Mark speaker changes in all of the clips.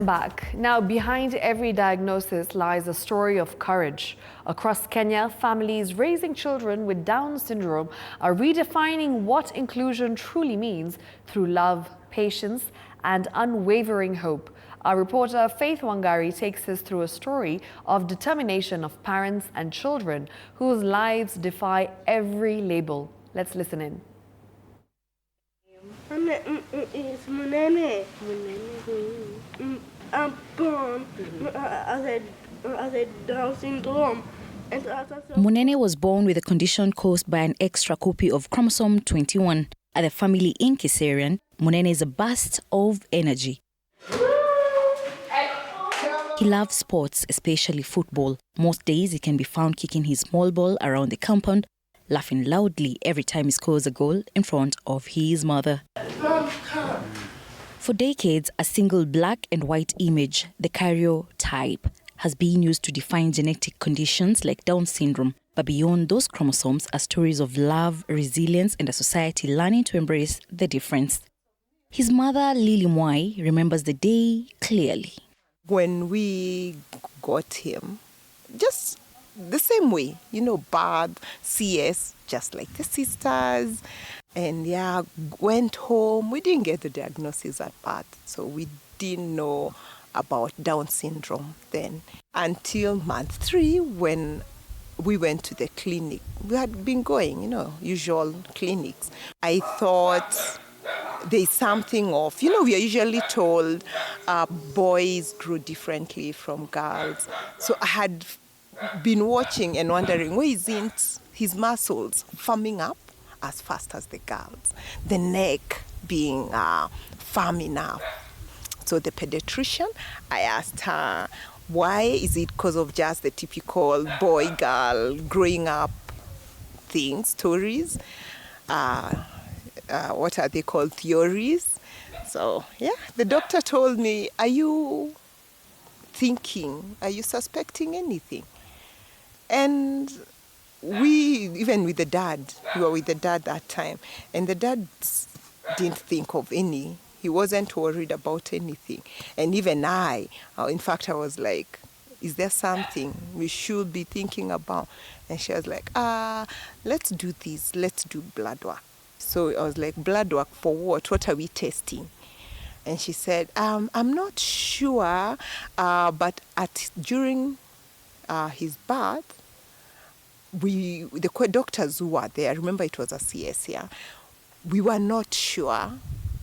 Speaker 1: Back. Now, behind every diagnosis lies a story of courage. Across Kenya, families raising children with Down syndrome are redefining what inclusion truly means through love, patience, and unwavering hope. Our reporter Faith Wangari takes us through a story of determination of parents and children whose lives defy every label. Let's listen in.
Speaker 2: I'm born as a Down syndrome.
Speaker 3: Munene was born with a condition caused by an extra copy of chromosome 21. At the family in Kiserian, Munene is a burst of energy. He loves sports, especially football. Most days he can be found kicking his small ball around the compound, laughing loudly every time he scores a goal in front of his mother. For decades, a single black and white image, the karyotype, has been used to define genetic conditions like Down syndrome. But beyond those chromosomes are stories of love, resilience, and a society learning to embrace the difference. His mother, Lily Mwai, remembers the day clearly.
Speaker 4: When we got him, just the same way, birth, CS, just like the sisters. And went home. We didn't get the diagnosis at birth, so we didn't know about Down syndrome then. Until month 3, when we went to the clinic. We had been going, usual clinics. I thought there's something off. We are usually told boys grow differently from girls. So I had been watching and wondering, why isn't his muscles firming up as fast as the girls, the neck being firm enough? So the pediatrician, I asked her, why is it because of just the typical boy-girl growing up stories? What are they called? Theories. So the doctor told me, are you suspecting anything? And even with the dad, we were with the dad that time, and the dad didn't think of any. He wasn't worried about anything. And even I was like, is there something we should be thinking about? And she was like, let's do this, let's do blood work. So I was like, blood work for what? What are we testing? And she said, I'm not sure, but during his birth, the doctors who were there, I remember it was a CS here, we were not sure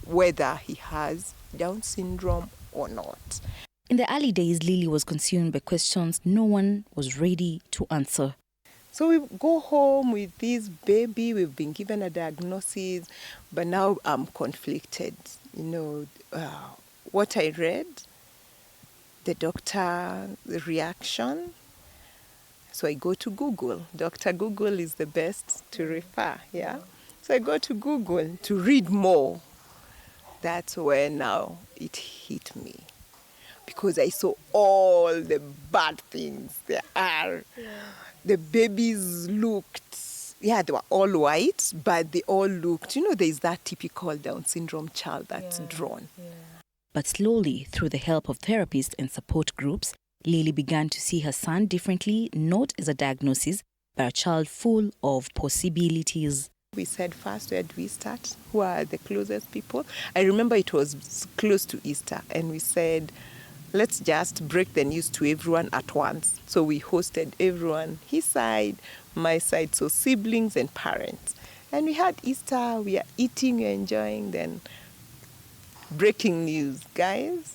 Speaker 4: whether he has Down syndrome or not.
Speaker 3: In the early days, Lily was consumed by questions no one was ready to answer.
Speaker 4: So we go home with this baby, we've been given a diagnosis, but now I'm conflicted. What I read, the doctor, the reaction. So I go to Google. Dr. Google is the best to refer, So I go to Google to read more. That's where now it hit me. Because I saw all the bad things there are. The babies looked, they were all white, but they all looked, there's that typical Down syndrome child that's drawn.
Speaker 3: But slowly, through the help of therapists and support groups, Lily began to see her son differently, not as a diagnosis, but a child full of possibilities.
Speaker 4: We said first, where do we start? Who are the closest people? I remember it was close to Easter, and we said, let's just break the news to everyone at once. So we hosted everyone, his side, my side, so siblings and parents. And we had Easter, we are eating, we are enjoying, then breaking news, guys.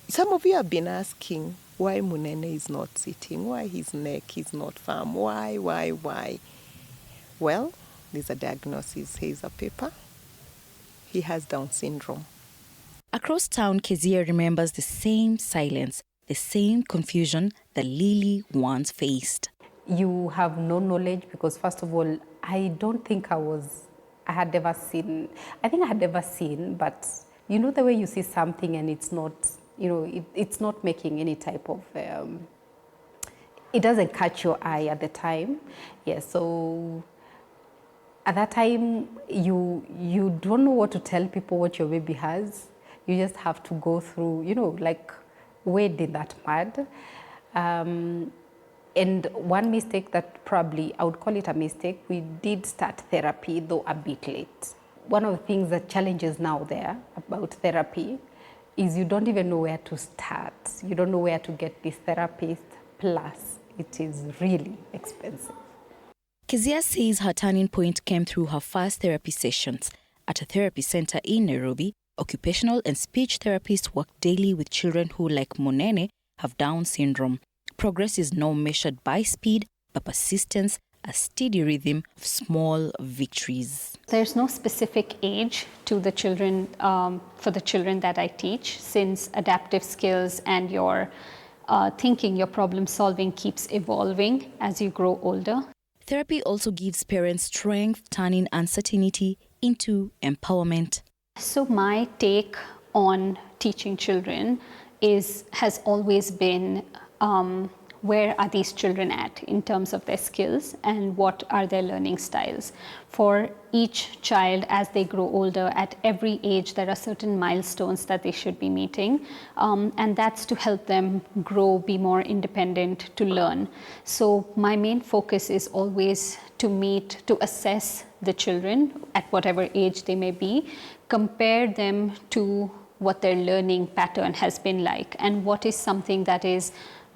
Speaker 4: Some of you have been asking why Munene is not sitting, why his neck is not firm, why? Well, there's a diagnosis, here's a paper. He has Down syndrome.
Speaker 3: Across town, Kezia remembers the same silence, the same confusion that Lily once faced.
Speaker 5: You have no knowledge because, first of all, I don't think I had ever seen, but the way you see something and it's not, it's not making any type of, it doesn't catch your eye at the time. So at that time, you don't know what to tell people what your baby has. You just have to go through, like wade in that mud. And one mistake that probably, I would call it a mistake, we did start therapy, though a bit late. One of the things that challenges now there about therapy is you don't even know where to start. You don't know where to get this therapist, plus it is really expensive.
Speaker 3: Kezia says her turning point came through her first therapy sessions. At a therapy center in Nairobi, occupational and speech therapists work daily with children who, like Monene, have Down syndrome. Progress is now measured by speed, but persistence, a steady rhythm of small victories.
Speaker 6: There's no specific age to the children, for the children that I teach, since adaptive skills and your thinking, your problem solving keeps evolving as you grow older.
Speaker 3: Therapy also gives parents strength, turning uncertainty into empowerment.
Speaker 6: So my take on teaching children has always been where are these children at in terms of their skills and what are their learning styles. For each child, as they grow older, at every age there are certain milestones that they should be meeting, and that's to help them grow, be more independent, to learn. So my main focus is always to assess the children at whatever age they may be, compare them to what their learning pattern has been like and what is something that is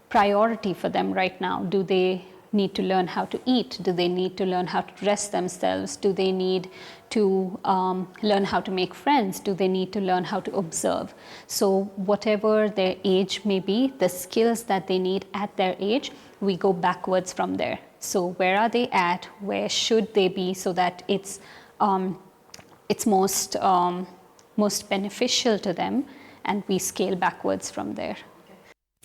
Speaker 6: priority for them right now. Do they need to learn how to eat? Do they need to learn how to dress themselves? Do they need to learn how to make friends? Do they need to learn how to observe? So whatever their age may be, the skills that they need at their age, we go backwards from there. So where are they at? Where should they be so that it's most beneficial to them, and we scale backwards from there.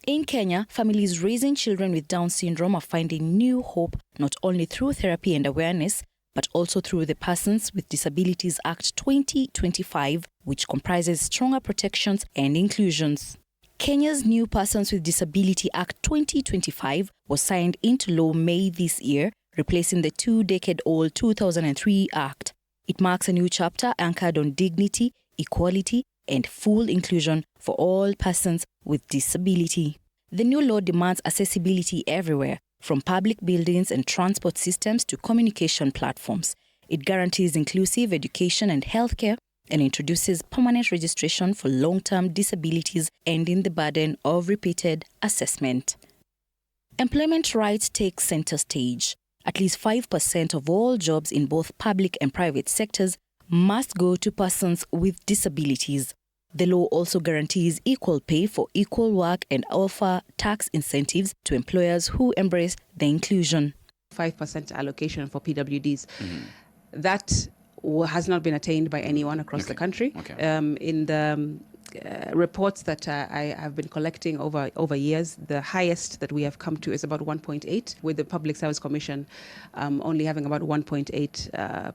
Speaker 3: In Kenya, families raising children with Down syndrome are finding new hope not only through therapy and awareness, but also through the Persons with Disabilities Act 2025, which comprises stronger protections and inclusions. Kenya's new Persons with Disability Act 2025 was signed into law May this year, replacing the 2-decade-old 2003 Act. It marks a new chapter anchored on dignity, equality, and full inclusion for all persons with disability. The new law demands accessibility everywhere, from public buildings and transport systems to communication platforms. It guarantees inclusive education and healthcare and introduces permanent registration for long-term disabilities, ending the burden of repeated assessment. Employment rights take center stage. At least 5% of all jobs in both public and private sectors must go to persons with disabilities. The law also guarantees equal pay for equal work and offer tax incentives to employers who embrace the inclusion.
Speaker 7: 5% allocation for PWDs. That has not been attained by anyone across the country. In the reports that I have been collecting over years, the highest that we have come to is about 1.8, with the Public Service Commission only having about 1.8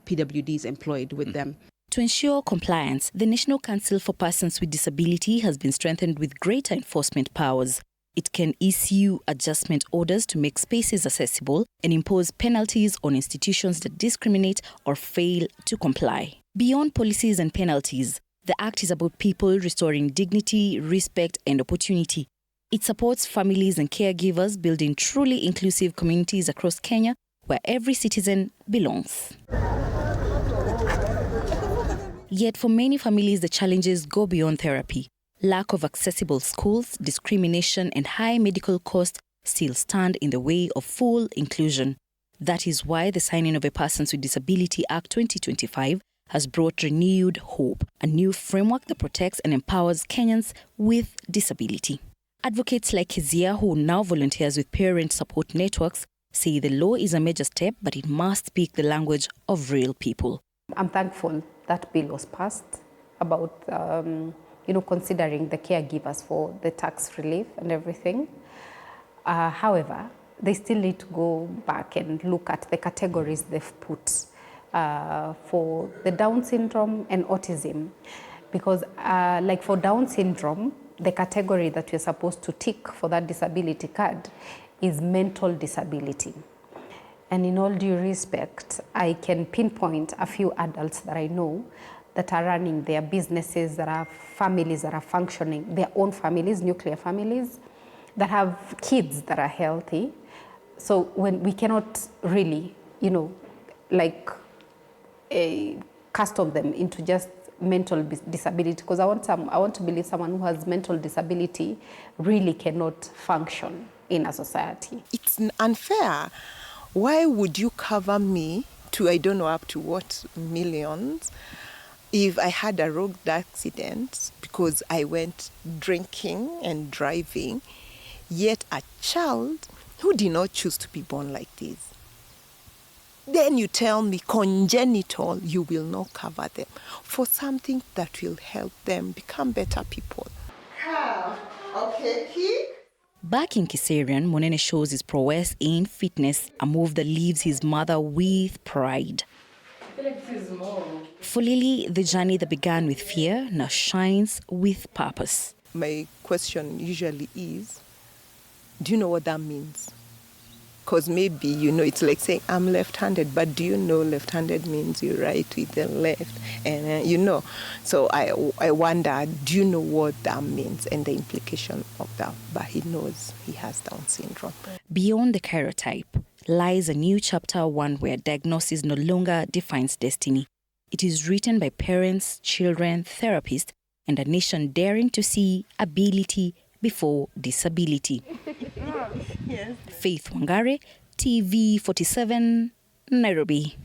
Speaker 7: PWDs employed with them.
Speaker 3: To ensure compliance, the National Council for Persons with Disability has been strengthened with greater enforcement powers. It can issue adjustment orders to make spaces accessible and impose penalties on institutions that discriminate or fail to comply. Beyond policies and penalties, the Act is about people restoring dignity, respect, and opportunity. It supports families and caregivers, building truly inclusive communities across Kenya where every citizen belongs. Yet for many families, the challenges go beyond therapy. Lack of accessible schools, discrimination, and high medical costs still stand in the way of full inclusion. That is why the signing of a Persons with Disability Act 2025 has brought renewed hope, a new framework that protects and empowers Kenyans with disability. Advocates like Kezia, who now volunteers with parent support networks, say the law is a major step, but it must speak the language of real people.
Speaker 5: I'm thankful that bill was passed about, considering the caregivers for the tax relief and everything. However, they still need to go back and look at the categories they've put for the Down syndrome and autism. Because like for Down syndrome, the category that you're supposed to tick for that disability card is mental disability. And in all due respect, I can pinpoint a few adults that I know that are running their businesses, that are families that are functioning, their own families, nuclear families, that have kids that are healthy. So when we cannot really, custom them into just mental disability, because I want to believe someone who has mental disability really cannot function in a society.
Speaker 4: It's unfair. Why would you cover me to, I don't know, up to what millions, if I had a road accident because I went drinking and driving, yet a child who did not choose to be born like this? Then you tell me congenital, you will not cover them for something that will help them become better people. Okay, keep.
Speaker 3: Back in Kiserian, Monene shows his prowess in fitness, a move that leaves his mother with pride. For Lily, the journey that began with fear now shines with purpose.
Speaker 4: My question usually is, do you know what that means? Because maybe, it's like saying, I'm left-handed, but do you know left-handed means you write with the left? And, so I wonder, do you know what that means and the implication of that? But he knows he has Down syndrome.
Speaker 3: Beyond the karyotype lies a new chapter, one where diagnosis no longer defines destiny. It is written by parents, children, therapists, and a nation daring to see ability before disability. Yes. Faith Wangare, TV 47, Nairobi.